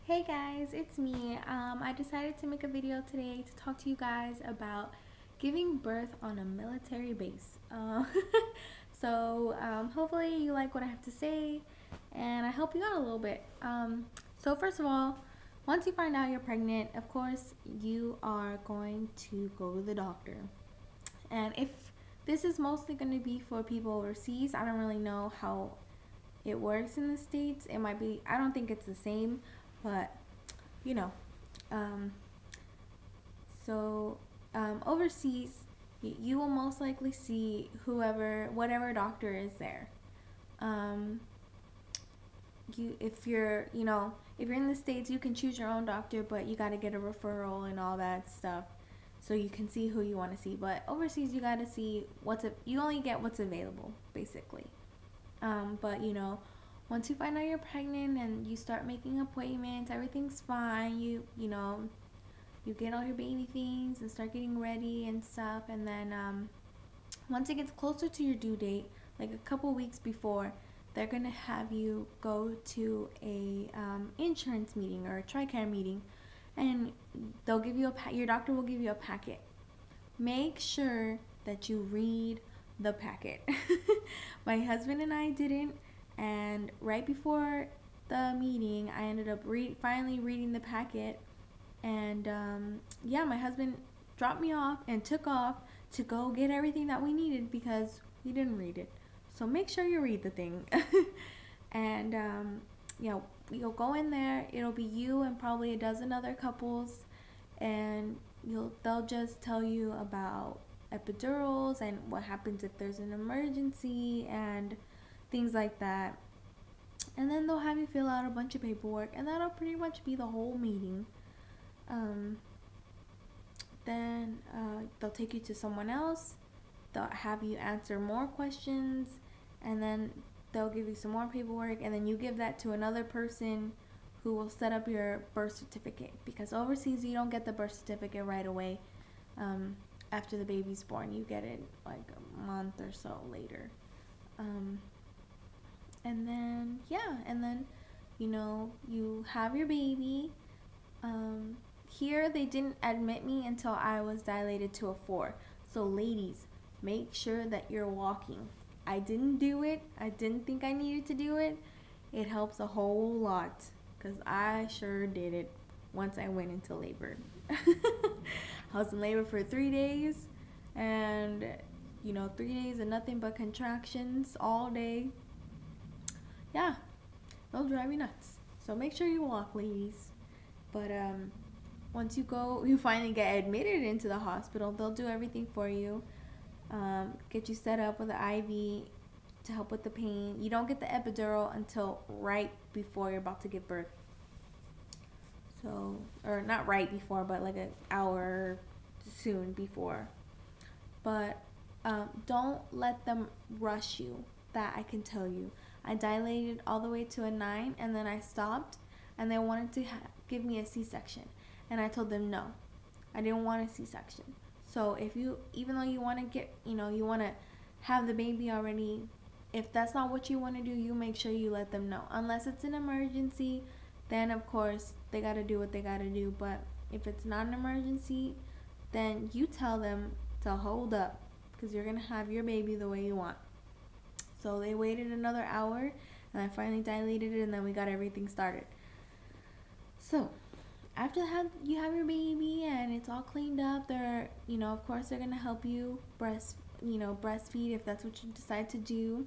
Hey guys, it's me. I decided to make a video today to talk to you guys about giving birth on a military base. Hopefully you like what I have to say and I help you out a little bit. So first of all, once you find out you're pregnant, of course, you are going to go to the doctor. And if this is mostly going to be for people overseas, I don't really know how it works in the States. It might be, I don't think it's the same, but you know. Um, Overseas, you will most likely see whatever doctor is there. Um, if you're in the States, you can choose your own doctor, but you got to get a referral and all that stuff, so you can see who you want to see. But overseas, you got to see you only get what's available, basically. But once you find out you're pregnant and you start making appointments, everything's fine. You get all your baby things and start getting ready and stuff, and then once it gets closer to your due date, like a couple weeks before, they're gonna have you go to a insurance meeting or a TRICARE meeting, and your doctor will give you a packet. Make sure that you read the packet. My husband and I didn't, and right before the meeting, I ended up finally reading the packet, and yeah, my husband dropped me off and took off to go get everything that we needed because we didn't read it. So make sure you read the thing. And you'll go in there. It'll be you and probably a dozen other couples, and they'll just tell you about epidurals and what happens if there's an emergency and things like that. And then they'll have you fill out a bunch of paperwork, and that'll pretty much be the whole meeting. Um, then they'll take you to someone else. They'll have you answer more questions, and then they'll give you some more paperwork, and then you give that to another person who will set up your birth certificate, because overseas you don't get the birth certificate right away. After the baby's born, you get it like a month or so later. And then you have your baby. Here they didn't admit me until I was dilated to a 4. So ladies, make sure that you're walking. I didn't do it. I didn't think I needed to do it. It helps a whole lot, because I sure did it once I went into labor. I was in labor for 3 days, and 3 days of nothing but contractions all day. Yeah, they'll drive you nuts. So make sure you walk, ladies. But once you finally get admitted into the hospital, they'll do everything for you. Get you set up with an IV to help with the pain. You don't get the epidural until right before you're about to give birth. So, or not right before, but like an hour soon before. But don't let them rush you. That I can tell you. I dilated all the way to a 9, and then I stopped, and they wanted to give me a C-section, and I told them no, I didn't want a C-section. So even though you want to you want to have the baby already, if that's not what you want to do, you make sure you let them know. Unless it's an emergency, then of course they got to do what they got to do. But if it's not an emergency, then you tell them to hold up, because you're going to have your baby the way you want. So they waited another hour, and I finally dilated it, and then we got everything started. So after you have your baby and it's all cleaned up, of course they're gonna help you breastfeed if that's what you decide to do,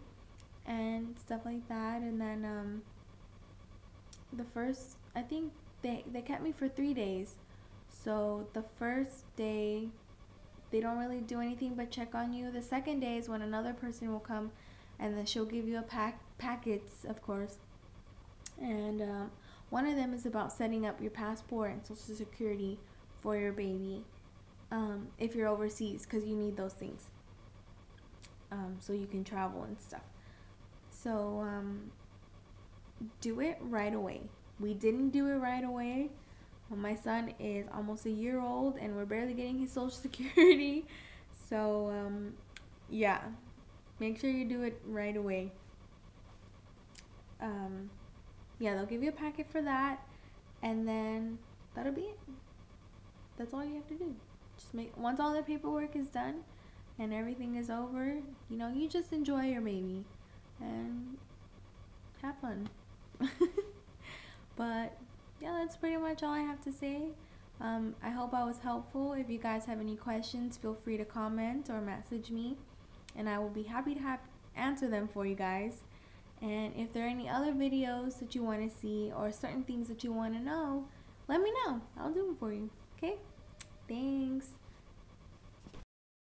and stuff like that. And then I think they kept me for 3 days. So the first day they don't really do anything but check on you. The second day is when another person will come, and then she'll give you packets, of course. And one of them is about setting up your passport and social security for your baby, if you're overseas, because you need those things so you can travel and stuff. So do it right away. We didn't do it right away. My son is almost a year old, and we're barely getting his social security. So yeah, make sure you do it right away. Yeah, they'll give you a packet for that, and then that'll be it. That's all you have to do. Just make, once all the paperwork is done and everything is over, you know, you just enjoy your baby and have fun. But yeah, that's pretty much all I have to say. I hope I was helpful. If you guys have any questions, feel free to comment or message me, and I will be happy to answer them for you guys. And if there are any other videos that you want to see or certain things that you want to know, let me know. I'll do them for you. Okay? Thanks.